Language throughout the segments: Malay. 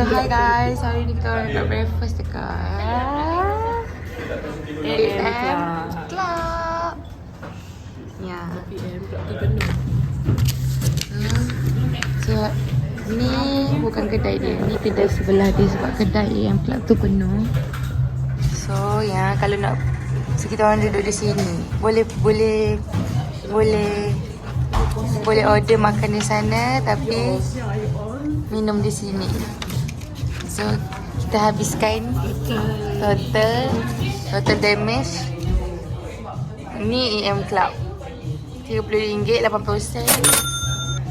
Hi guys, hari ni kita orang nak breakfast dekat AM Club. Ya. PM pula tu penuh. So, ni bukan kedai dia. Ni kedai sebelah dia sebab kedai AM Club tu penuh. So, ya, kalau nak, so kita orang duduk di sini. Boleh order makan di sana tapi minum di sini. So, kita habiskan total damage. Ini AM Club. RM30, 80 sen.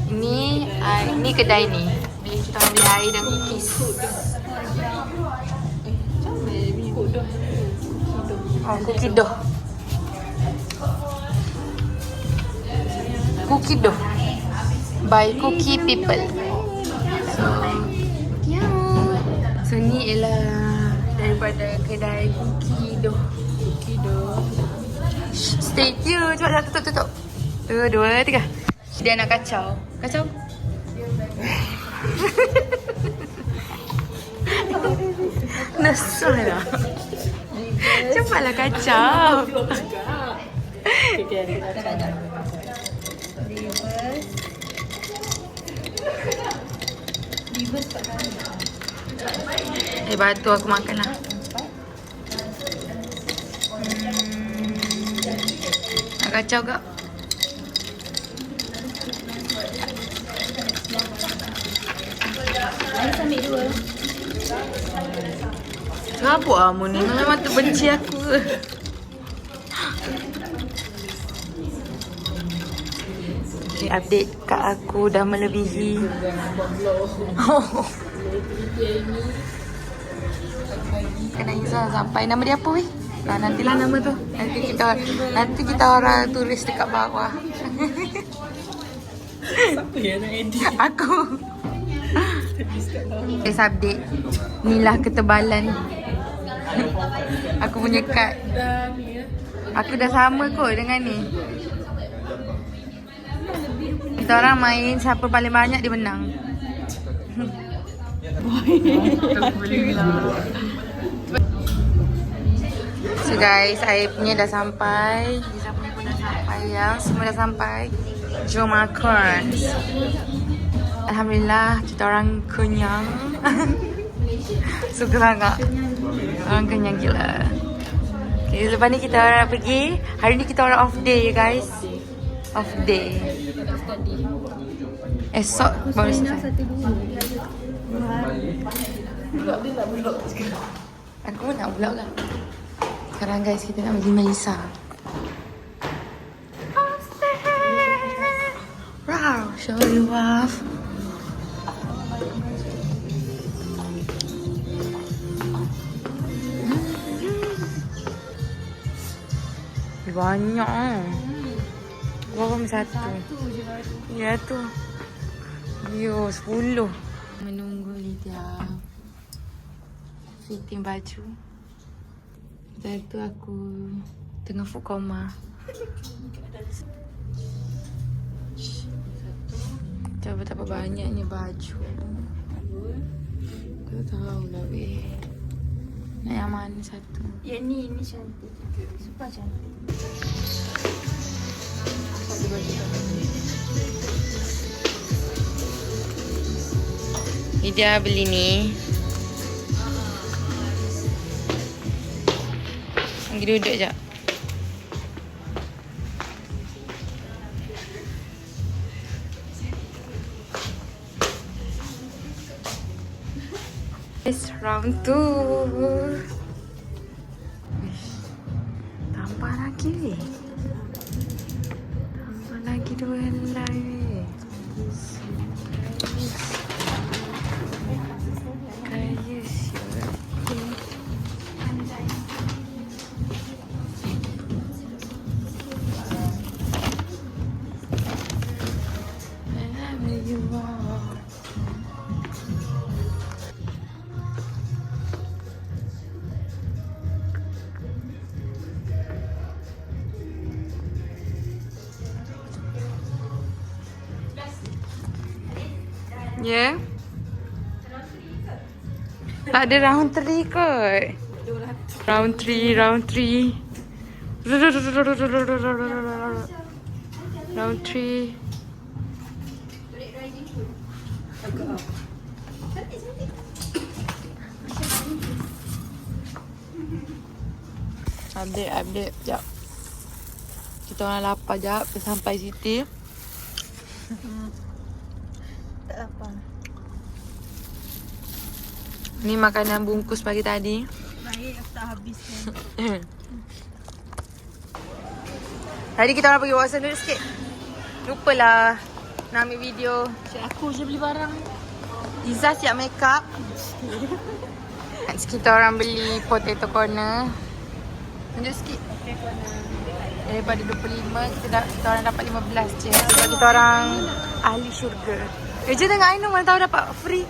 Ini kedai ni. Kita orang beli air dan cookies. Oh, cookie dough. Cookie dough by Cookie People. So, yeah. So ni ialah daripada kedai cookie dough. Cookie dough. Stay tune. Cepat tutup. 1, 2, 3. Dia nak kacau. Kacau. Nasal lah. Cepatlah kacau. Okay, kita Reverse kat sana. Batu aku makan lah. Nak kacau kak? Ais ambil 2. Kenapa kamu ni? Memang terbenci aku ke? Okay, update kak aku dah melebihi. Kena Izzah sampai. Nama dia apa weh? Nah, nantilah nama tu. Nanti kita orang tulis dekat bawah. Siapa yang nak edit? Aku. Guys, update. Inilah ketebalan aku punya kad. Aku dah sama kot dengan ni. Kita orang main siapa paling banyak dia menang. So guys, air punya dah sampai. Liza punya pun dah sampai ya. Semua dah sampai. Jom makan. Alhamdulillah kita orang kenyang. Suka sangat. Orang kenyang gila. Okay, lepas ni kita orang nak pergi. Hari ni kita orang off day guys. Off day. Esok baru selesai. Aku pun nak vlog lah. Sekarang guys kita nak pergi Melissa. Wow, show you off. Banyak. Berapa satu? Ya tu. Yo, 10. Menunggu Lydia fitting baju. Dan tu aku tengah food coma. Coba betapa banyaknya baju. Kau tahu lah weh. Nak yang mana satu? Yang ni cantik. Super cantik. Lydia beli ni. Pergi duduk sekejap. It's round 2. Tambah lagi weh. Tambah lagi 2 helai weh. Kaya siapa. Wherever you are. Yeah. Tak ada round 3 kot. Round 3, round 3. Round 3. Update. Sekejap. Kita orang lapar jap. Sampai Siti. Tak lapar. Ni makanan bungkus pagi tadi. Baik, aku tak habiskan. Tadi kita orang pergi Watson dulu sikit. Lupalah nak ambil video. Aku je beli barang. Izzah siap make up. Next kita orang beli potato corner. Tunjuk sikit. Daripada 25 kita orang dapat 15 je. Sebab kita orang ahli syurga. Je tengok Ainul mana tahu dapat free.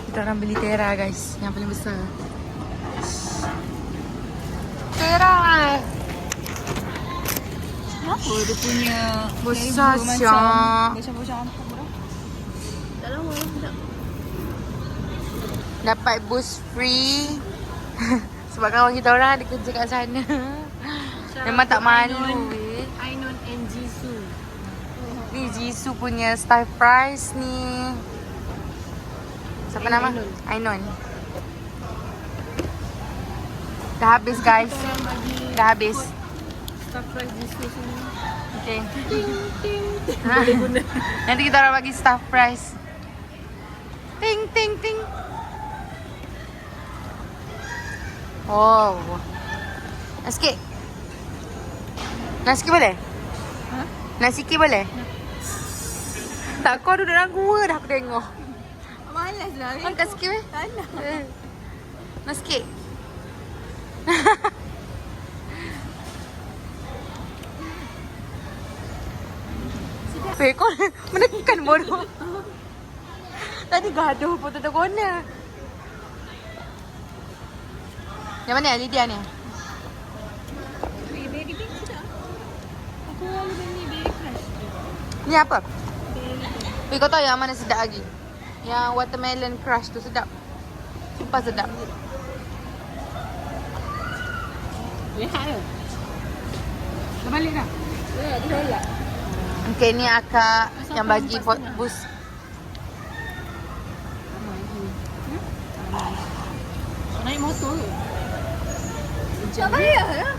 Kita orang beli Tera guys, yang paling besar. Tera. Kenapa dia punya Besar flavor siap. macam apa dah? Tak lama dah. Dapat boost free. Sebab kawan kita orang ada kerja kat sana. Memang tak malu weh. Ainun and Jisoo. Ni Jisoo punya star price ni. Siapa nama? Ainun. Dah habis guys. Dah habis. Surprise Jisoo semua. Okay. Boleh guna. Nanti kita orang bagi staff price. Ting ting ting. Oh. Nak sikit? Nak sikit boleh? Ha? Nak sikit boleh? Tak, kau duduk dalam gua dah aku tengok. Malas lah. Angkat sikit weh. Tak nak. Nak sikit? Weh, kau menekan bodoh. Tadi gaduh potato corner. Yang mana Lydia ni? Berry pink sedap. Aku malu beli berry crush. Ni apa? Weh, kau tahu yang mana sedap lagi? Yang watermelon crush tu sedap. Sumpah sedap. Lihat ke? Dah balik dah? Ya, aku tolak. Okay, ni akak yang bagi boost. Naik motor ke? Tak payah lah.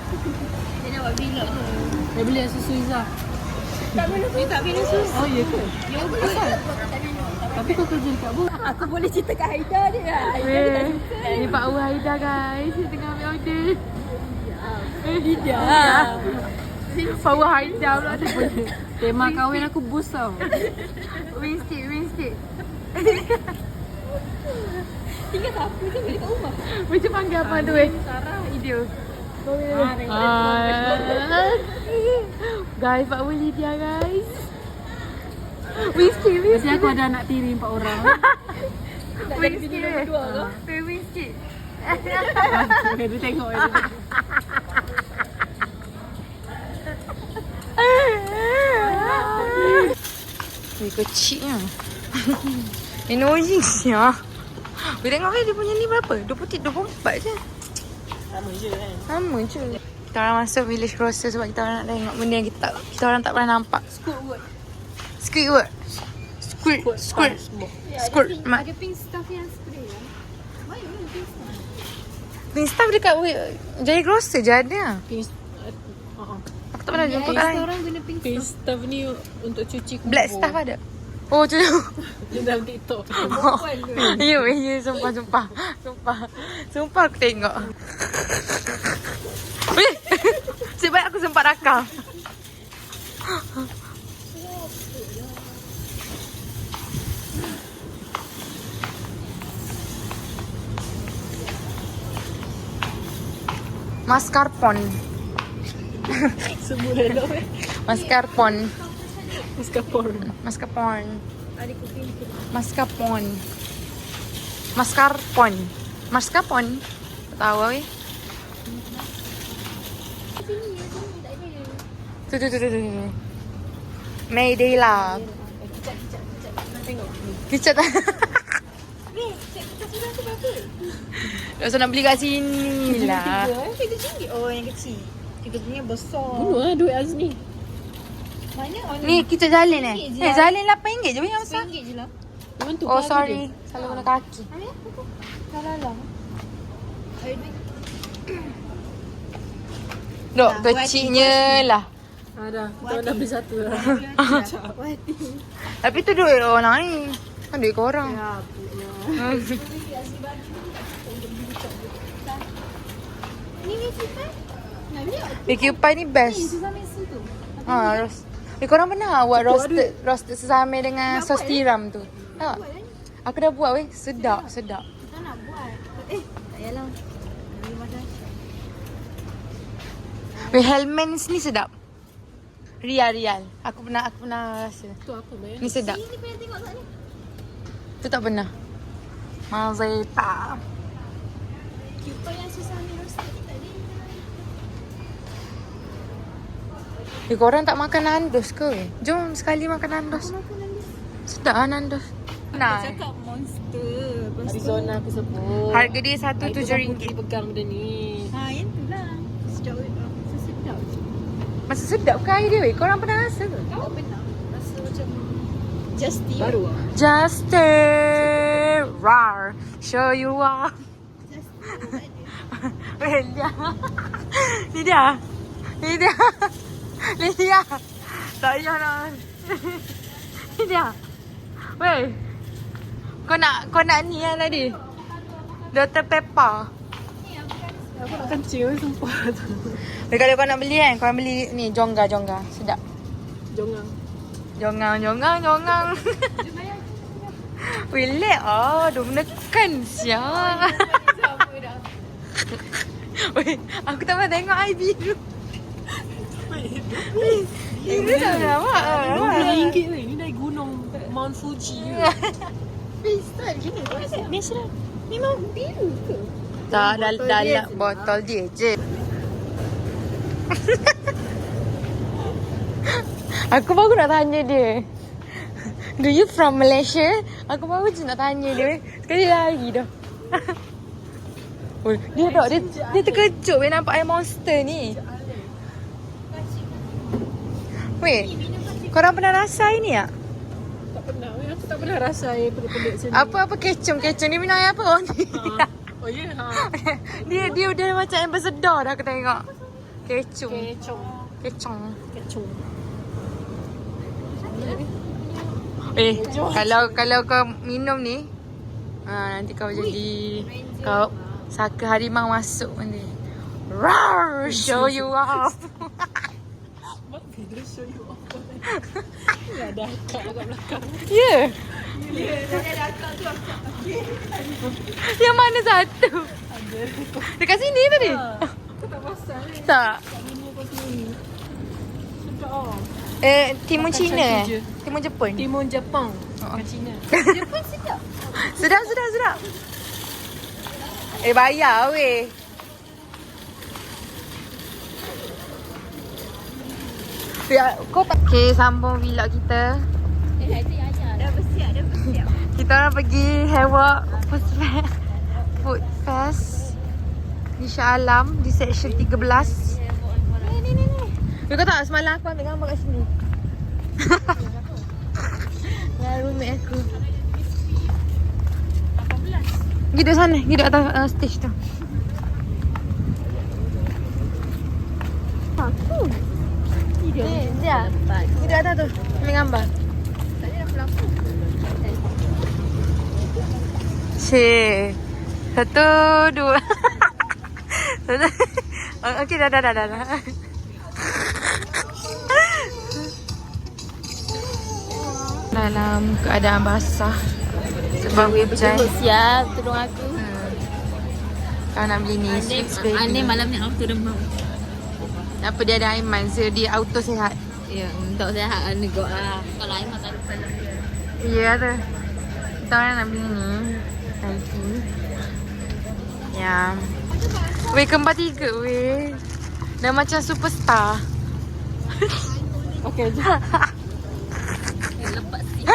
Dia nak buat vlog tu. Dia beli susu Izzah. Tak minum susu. Tak minum susu. Oh ya ke? Ya, boleh. Tak minum. Tapi kau kerja dekat booth. Aku boleh cerita kat Haida dia lah. Weh, ni Pak Haida guys. Dia tengah ambil order. Tidak. Pak Haida pula ada punya. Tema kahwin aku boost tau. Winstick. Tinggal sapu je balik kat rumah. Macam panggil apa tu weh? Sarah. Video. Ah, Guys, Pak Lydia guys. Winstick. Nanti aku ada anak tiri 4 orang. Nak jadi bini nombor 2 ke? Winstick. Dia tengok. Weh, kecilnya. Annoying siya. Weh, tengok dia punya ni berapa? 23, 24 je. Sama je kan? Sama je. Kita orang masuk village grocer sebab kita orang nak tengok benda yang kita orang tak pernah nampak. Squidward. Squidward. Squid. Squirt. Ada pink stuff yang spray lah. Mana pink stuff? Pink stuff dekat Jaya Grocer je ada. Pink. Aku tak pernah jumpa kat lain. Orang guna pink Pink stuff. stuff ni untuk cuci kubur. Black stuff ada. Oh, tu. Dia dalam TikTok. Ya, sumpah. Sumpah aku tengok. Weh, sebab aku sempat rakam. Mascarpone. Sebulan dah. Mascarpone. Mascarpone. Mascarpone. Adik kucing. Mascarpone. Mascarpone. Mascarpone. Tak tahu weh. Tu. Mayday lah. Tengok. Kicap tak? Ni, kita sudah tu berapa? Tak usah nak beli kat sini lah. RM3. Oh, yang kecil. Kita punya besar. Bunuh lah duit Azni. Mana on Ni kicap jalin eh? RM1 je Eh lah. jalin RM8 je yang besar. RM1 je lah. Memang tu Oh baru sorry. dia. Salah guna kaki. Ambil apa? Salah lah. Ayo duit. Dok, Nah, kecilnya lah. Dah. Kita dah beli satu lah. Wati. Tapi tu duit orang ni. Kan duit korang. Ya, punya. Ni simpan. Nak beli tak? Vicky Upai ni best. Susah mesa tu. Ha, roast. Korang pernah buat roasted sesame dengan sos tiram tu? Tak? Buat lah ni. Aku dah buat weh. Sedap. Kita nak buat. Tak payahlah. Beli macam. Weh, Hellmann's ni sedap. Rial. Aku pernah rasa. Tu apa bayar? Ni sedap. Ni payah tengok tak ni? Tu tak pernah. Mazeta. Kita yang susah ni roasted tadi. Korang tak makan nandos ke weh? Jom sekali makan nandos. Makan nanti. Sedap lah nandos. Nah. Cakap monster. Lepas tu. Arizona aku sebut. Harga dia Itu RM1.7. pegang benda ni. Yang tu lah. Sedap weh. Sedap. Masa sedap ke air dia weh? Korang pernah rasa ke? Tak pernah. Rasa macam Justy. Baru lah. Just a rar. Show you off. Justy. Weh, dia. Ni dia. Tak payah nak. Ni dia. Weh. Kau nak ni lah tadi. Dr. Pepper. Aku nak kencing sumpah tu. Weh, kalau kau nak beli kan, kau beli ni jongga. Sedap. Jongang. Jongang. Weh, lek dah menekan siap. Weh, aku tak pernah tengok air biru. Ini tak nampak. RM20 ni. Ni dari gunung Mount Fuji ke? Pistol gini. Ni sedap. Memang biru ke? Tak, dalam botol dia je. Aku baru nak tanya dia. Do you from Malaysia? Aku baru je nak tanya dia. Sekali lari dah. Oh, dia terkejut weh nampak air monster ni. Weh, korang pernah rasa air ni tak? Tak pernah. Weh, aku tak pernah rasa air pelik-pelik macam ni. Apa kecong ni minum air apa? Oh, ni. Oh ya? Ha. Dia udah macam ambassador dah aku tengok. Kecong. Kecong. Kalau kau minum ni, nanti kau jadi kau saka harimau masuk nanti. Rawr, show you off. What video show you off? Ni ada akak kat belakang. Ya. Ada akak tu. Yang mana satu? Ada. Dekat sini tadi? Aku tak pasal ni. Tak. Tak minum kat sini. Sedap. Timun Makan Cina cantik je. Timun Jepun. Timun Jepang. Kat Cina. Jepun sedap. Sedap. Bayar weh. Kau tak. Okay, sambung vlog kita. Itu yang ajar. Dah bersiap. Kita orang pergi Hewak Food Fest di Shah Alam di section 13. Ni. Kau tak semalam aku ambil gambar kat sini. Ya, roommate aku. 18. Pergi duduk sana, pergi duduk atas stage tu. Aku. Dia. Pergi duduk atas tu, ambil gambar. Tadi dah pelakon. Cik. 1, 2. Okey, dah. Dalam keadaan basah sebab hujan. Siap tolong aku. Kau nak beli ni sweet baby. Malam ni auto demam. Apa dia ada Aiman, so dia auto sihat. Ya, untuk saya hak negok lah. Kalau air makan dalam dia. Ya tu. Kita orang nak beli ni. Nike. Ya. Weh, kembar 3 weh. Dah macam superstar. Okay je. Lepas ni.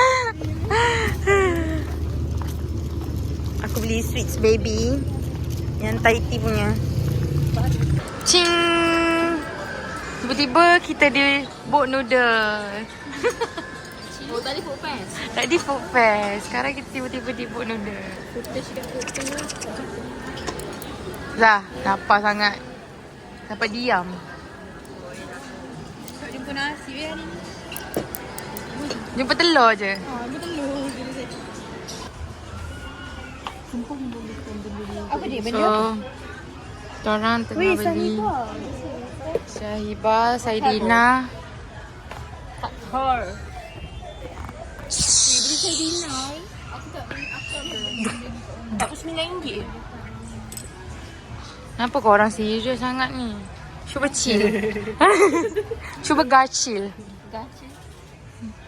Aku beli Sweets Baby. Yang Tahiti punya. Cing. Tiba-tiba kita di boat noodle. Oh, tadi food fest. Tadi food fest. Sekarang kita tiba-tiba di boat noodle. Food fest juga food fest. Zah, lapar sangat. Dapat diam. Tak jumpa nasi hari ni. Jumpa telur je. Betul lu. Apa dia benda? So, korang tengah beli Syahibah, Saidina. Her. Beli saya dinner. Aku tak beli apa. Aku RM9. Kenapa korang serius sangat ni? Cuba chill. Cuba gacil. Gaci.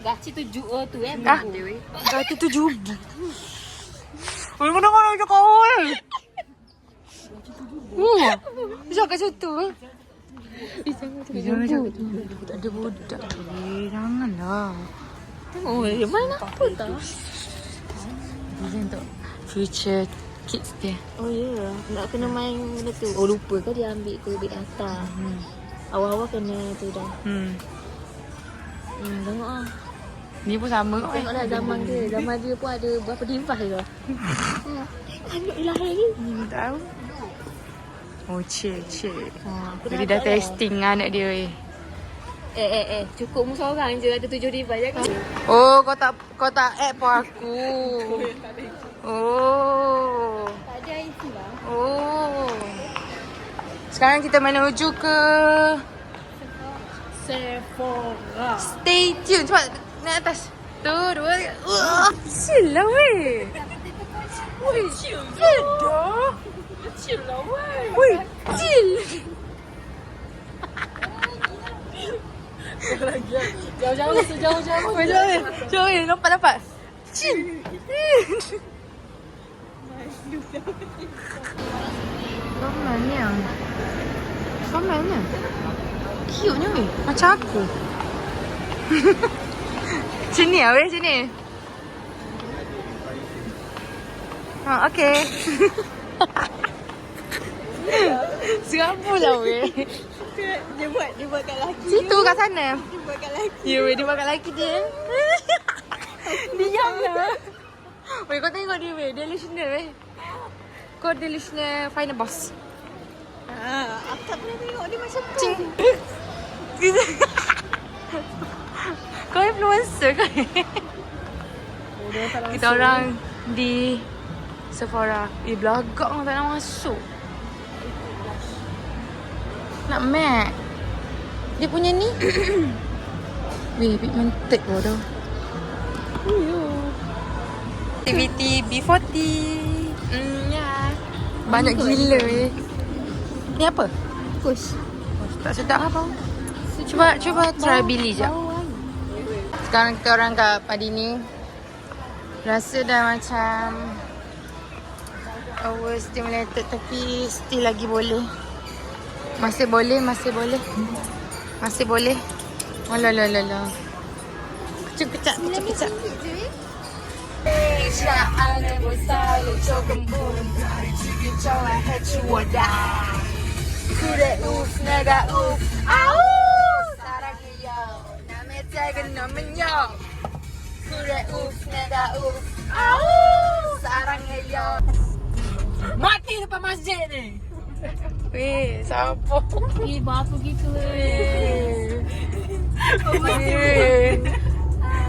Gaci tu jual tu Ah, gacil tu juga. Oi, mana kau nak cakap oi? Jangan kat situ. Jangan cakap tu. Tak ada budak. Janganlah. Oh, yang mana apa tak? Ini untuk future kids dia. Oh ya, nak kena main benda tu. Oh lupa ke dia ambil ke beg atas. Awal-awal kena tu dah. Tengok ah. Ni pun sama. Tengoklah zaman dia. Zaman dia pun ada berapa device ke? Anak ilahi lagi. Ni tahu. Oh, chill. Aku Jadi dah testing anak dia weh. Cukup mu seorang je ada 7 device jangan. Oh, kau tak add pun aku. Oh. Tak ada IC lah. Oh. Sekarang kita menuju ke Sephora. Stay tune. Cepat naik atas. 1, 2, 3. Chill lah weh. Weh, chill dah. Chill lah weh. Weh, chill. Jauh-jauh. Weh, jom weh. Nampak. Chill. Kamarnya. Cute ni weh. Macam aku. Sini lah weh, sini. Ha, okay. Serapa lah weh. Dia buat kat lelaki. Situ kat sana. Dia buat kat lelaki. Ya weh, dia buat kat lelaki dia. Diam lah. Weh, kau tengok dia weh. Delusional weh. Kau delusional final boss. Aku tak pernah tengok dia macam tu. Cing. Kau influencer kan? Kita orang di Sephora. Belagak orang tak nak masuk. Nak MAC. Dia punya ni. Weh, pigmented bodoh. Activity B40. Ya. Banyak gila weh. Ni apa? Push. Tak sedap apa? Cuba try Billy jap. Sekarang kita orang kat Padini. Rasa dah macam overstimulated tapi still lagi boleh. Masih boleh. Oh la. Kecap. 그래 우프 내가 우프 아우 사랑해요 남의 작은 놈은요 그래 우프 내가 우프 아우 사랑해요 mati depan masjid ni weh siapa Buat apa gitu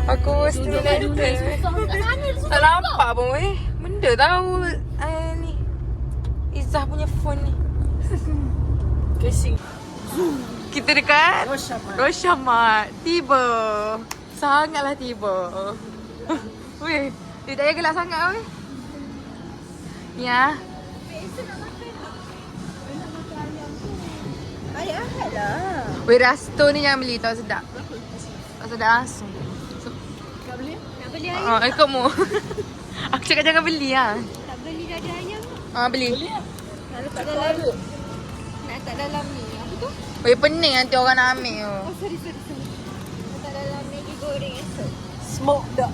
aku stimulated tak nampak pun weh benda tahu ni Izzah punya phone ni Casing. kita dekat Roshamat. Roshamat. Tiba. Sangatlah tiba. Weh, dia tak payah gelak sangat weh. Ya. Ayah angkat lah. Weh, Rasto ni jangan beli tau sedap. Tak sedap langsung. So, Tak boleh? Nak beli ayam? ikut mu. Aku cakap jangan beli lah. Tak beli dada ayam? Beli. Boleh lah. Nak letak dalam. Nak letak dalam ni. Apa tu? Oh, pening nanti orang nak ambil tu. Oh, sorry. Letak dalam Maggi goreng esok. Smoke duck.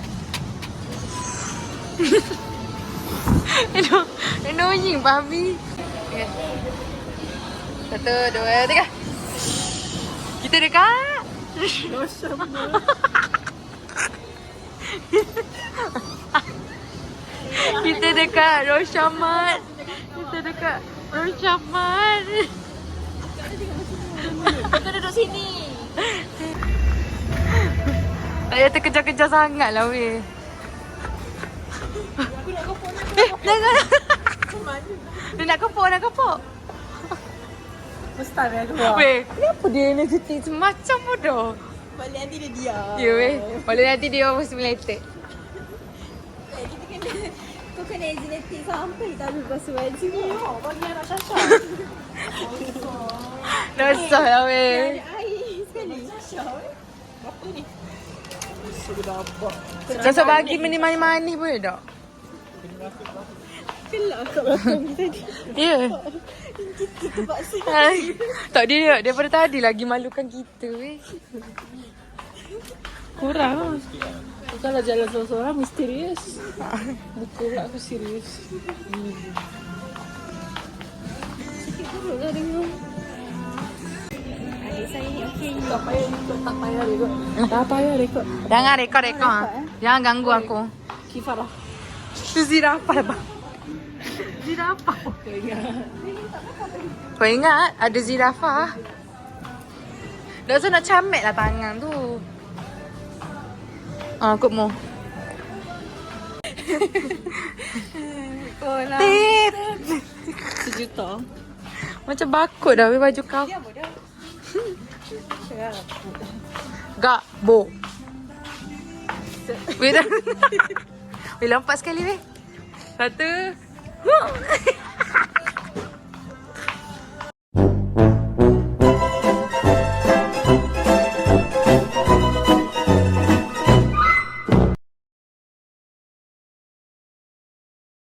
Annoying, Barbie. Okay. 1, 2, 3. Kita dekat. Kita dekat Roshamat. Kita dekat Roshamat. Kita duduk sini. Tak payah terkejar-kejar sangat lah weh. Jangan. Dia nak kepuk. Mustahil aku keluar. Weh, kenapa dia energetik semacam bodoh? Balik nanti dia diam. Ya weh, boleh nanti dia mesti meletek. Kita kena. Kau kena agility sampai tak lepas baju. Bagi anak Syasha. Dosa lah weh. Ada air sekali. Apa ni? Sudah apa? Rasa bagi manis-manis boleh tak? Kelak kat belakang tadi. Ya. Kita terpaksa. Tak dia daripada tadi lagi malukan kita weh. Kurang. Kalau jalan seorang-seorang misterius. Buku pula aku serius. Sikit buruk lah dengar. Adik saya ni okey ni. Tak payah rekod. Tak payah rekod. Jangan rekod. Jangan ganggu aku. Kifarah. Tu zirafah bang. Zirafah. Kau ingat? Kau ingat ada zirafah? Dah rasa nak camek lah tangan tu. Kot mu. Tip. $1 Macam bakut dah weh baju kau. Gak, bo. Weh dah. Weh lompat sekali weh. 1.